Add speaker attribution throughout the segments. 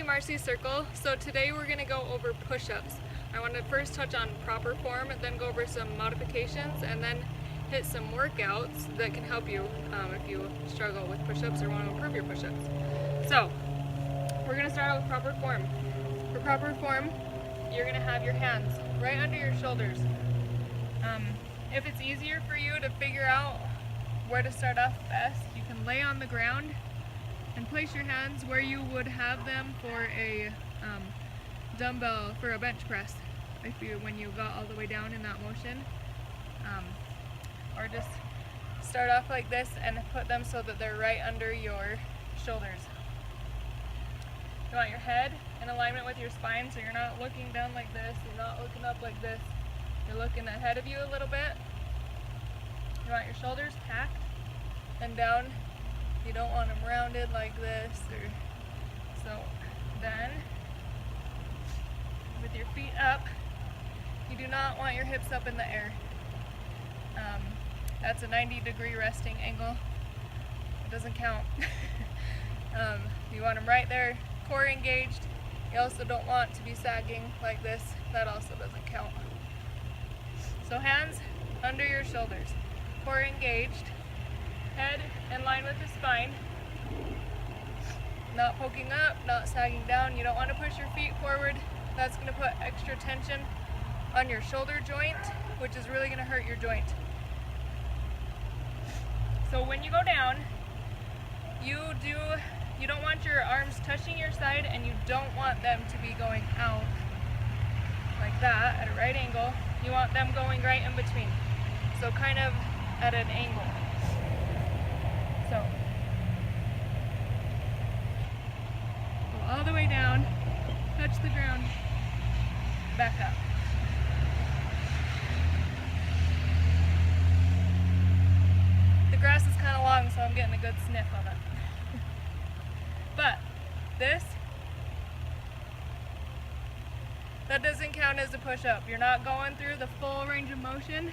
Speaker 1: Hey, Marcy Circle. So today we're going to go over push-ups. I want to first touch on proper form, then go over some modifications, and then hit some workouts that can help you if you struggle with push-ups or want to improve your push-ups. So we're going to start out with proper form. For proper form, you're going to have your hands right under your shoulders. If it's easier for you to figure out where to start off best, you can lay on the ground and place your hands where you would have them for a dumbbell for a bench press, when you got all the way down in that motion. Or just start off like this and put them so that they're right under your shoulders. You want your head in alignment with your spine, so you're not looking down like this, you're not looking up like this, you're looking ahead of you a little bit. You want your shoulders packed and down. You don't want them rounded like this, so then with your feet up, you do not want your hips up in the air. That's a 90-degree resting angle. It doesn't count. You want them right there, core engaged. You also don't want to be sagging like this. That also doesn't count. So hands under your shoulders, core engaged, head in line with the spine, not poking up, not sagging down. You don't want to push your feet forward. That's going to put extra tension on your shoulder joint, which is really going to hurt your joint. So when you go down, you don't want your arms touching your side, and you don't want them to be going out like that at a right angle. You want them going right in between, so kind of at an angle. So go all the way down, touch the ground, back up. The grass is kind of long, so I'm getting a good sniff of it. But that doesn't count as a push-up. You're not going through the full range of motion,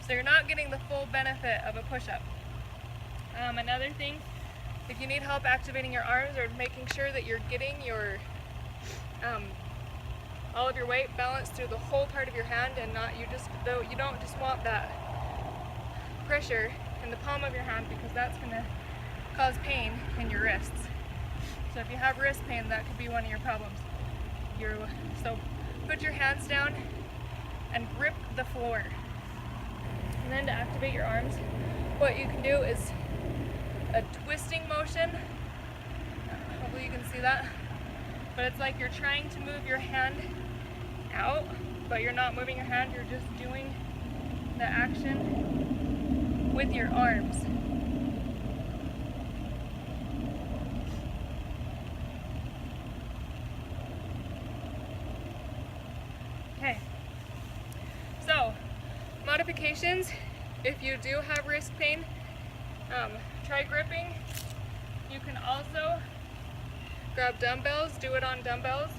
Speaker 1: so you're not getting the full benefit of a push-up. Another thing, if you need help activating your arms or making sure that you're getting your all of your weight balanced through the whole part of your hand, and you don't just want that pressure in the palm of your hand, because that's going to cause pain in your wrists. So if you have wrist pain, that could be one of your problems. So put your hands down and grip the floor. And then to activate your arms, what you can do is a twisting motion. Hopefully you can see that. But it's like you're trying to move your hand out, but you're not moving your hand, you're just doing the action with your arms. Okay. So, modifications, if you do have wrist pain, try gripping. You can also grab dumbbells, do it on dumbbells.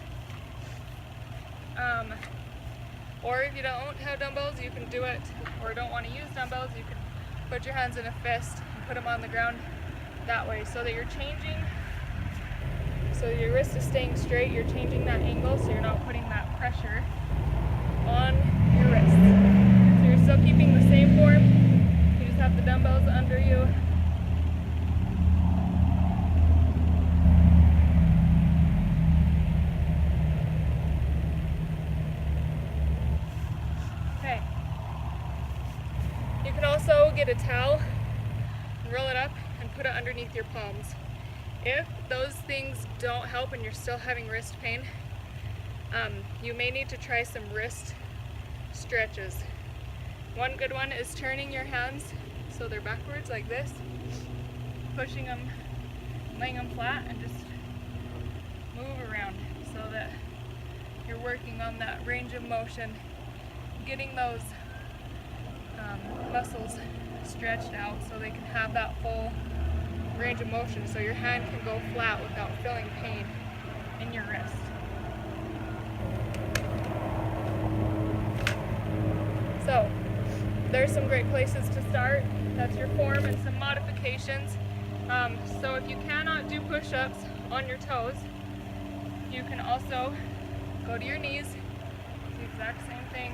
Speaker 1: Or if you don't have dumbbells, you can do it, or don't want to use dumbbells, you can put your hands in a fist and put them on the ground that way, so that you're changing, so your wrist is staying straight, you're changing that angle, so you're not putting that pressure on your wrist. So you're still keeping the same form, you just have the dumbbells under you. Okay. You can also get a towel and roll it up and put it underneath your palms. If those things don't help and you're still having wrist pain, you may need to try some wrist stretches. One good one is turning your hands so they're backwards like this, pushing them, laying them flat, and just move around so that you're working on that range of motion, getting those muscles stretched out so they can have that full range of motion, so your hand can go flat without feeling pain in your wrist. So there's some great places to start. That's your form and some modifications. So if you cannot do push-ups on your toes. You can also go to your knees, the exact same thing,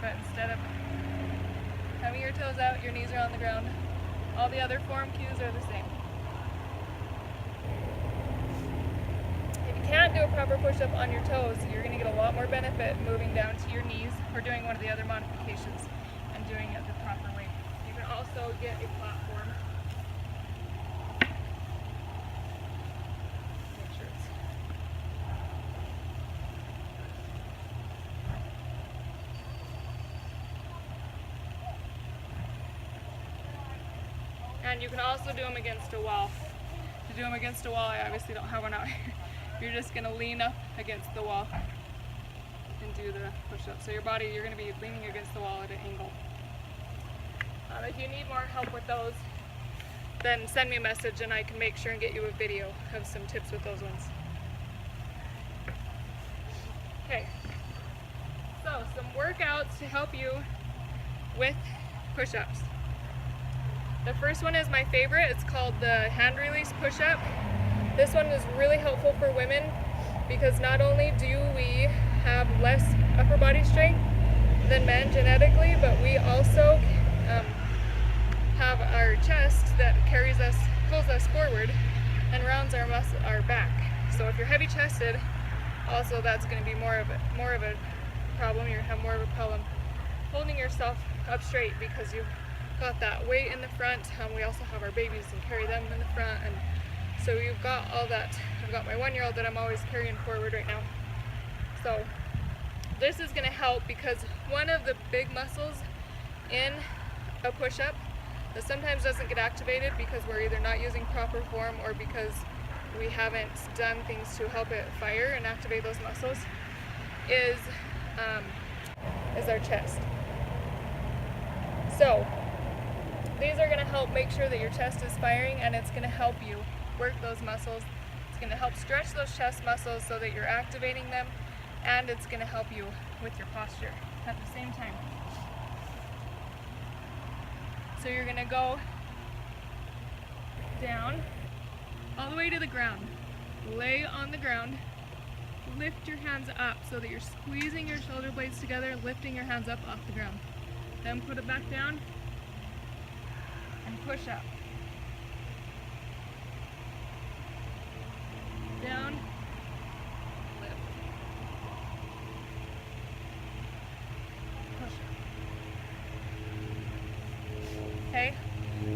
Speaker 1: but instead of having your toes out, your knees are on the ground. All the other form cues are the same. If you can't do a proper push-up on your toes, you're going to get a lot more benefit moving down to your knees or doing one of the other modifications and doing it the proper way. You can also get a platform. Make sure it's and you can also do them against a wall. To do them against a wall, I obviously don't have one out here. You're just going to lean up against the wall and do the push-up. So your body, you're going to be leaning against the wall at an angle. If you need more help with those, then send me a message and I can make sure and get you a video of some tips with those ones. Okay, so some workouts to help you with push-ups. The first one is my favorite. It's called the hand release push-up. This one is really helpful for women because not only do we have less upper body strength than men genetically, but we also have our chest that pulls us forward and rounds our back. So if you're heavy chested, also that's going to be more of a problem. You're going to have more of a problem holding yourself up straight because you've got that weight in the front. We also have our babies and carry them in the front, and so you've got all that. I've got my 1-year-old that I'm always carrying forward right now. So this is going to help because one of the big muscles in a push-up that sometimes doesn't get activated because we're either not using proper form or because we haven't done things to help it fire and activate those muscles is our chest. So these are going to help make sure that your chest is firing, and it's going to help you work those muscles. It's going to help stretch those chest muscles so that you're activating them, and it's going to help you with your posture at the same time. So you're going to go down all the way to the ground. Lay on the ground. Lift your hands up so that you're squeezing your shoulder blades together, lifting your hands up off the ground. Then put it back down and push up. Down, lift. Push up. Okay,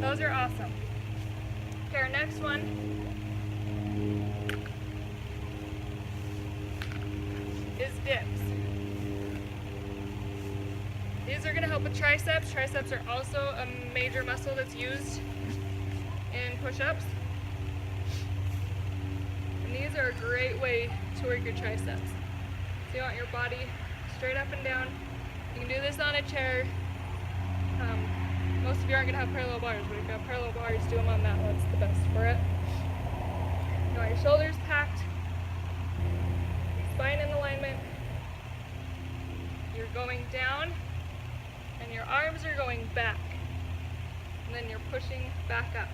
Speaker 1: those are awesome. Okay, our next one is dips. These are going to help with triceps. Triceps are also a major muscle that's used in push-ups. And these are a great way to work your triceps. So you want your body straight up and down. You can do this on a chair. Most of you aren't going to have parallel bars, but if you have parallel bars, do them on that one. It's the best for it. You want your shoulders packed, spine in alignment. You're going down, and your arms are going back. And then you're pushing back up.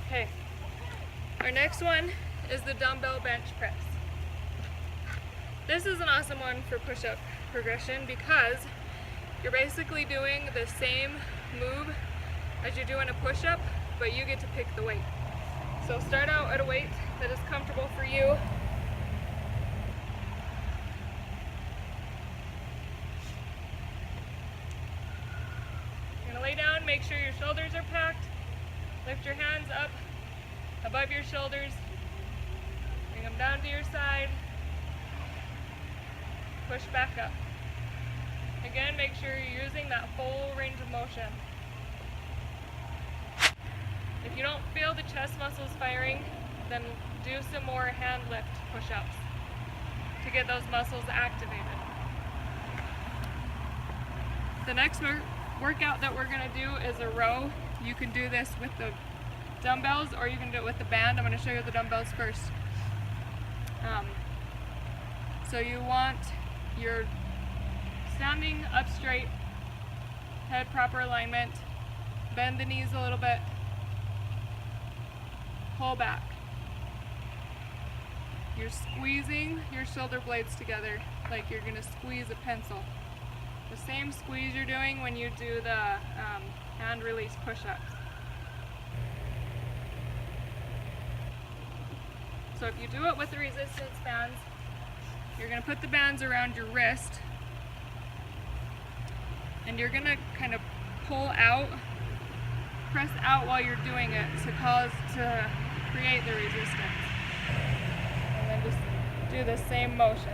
Speaker 1: Okay. Our next one is the dumbbell bench press. This is an awesome one for push-up progression because you're basically doing the same move as you do in a push-up, but you get to pick the weight. So start out at a weight that is comfortable for you. You're gonna lay down, make sure your shoulders are packed. Lift your hands up above your shoulders. Bring them down to your side. Push back up. Again, make sure you're using that full range of motion. If you don't feel the chest muscles firing, then do some more hand lift push-ups to get those muscles activated. The next workout that we're going to do is a row. You can do this with the dumbbells or you can do it with the band. I'm going to show you the dumbbells first. So you want your standing up straight, head proper alignment, bend the knees a little bit, pull back. You're squeezing your shoulder blades together like you're gonna squeeze a pencil. The same squeeze you're doing when you do the hand release push-ups. So if you do it with the resistance bands, you're gonna put the bands around your wrist and you're gonna kind of pull out, press out while you're doing it to create the resistance. And then just do the same motion.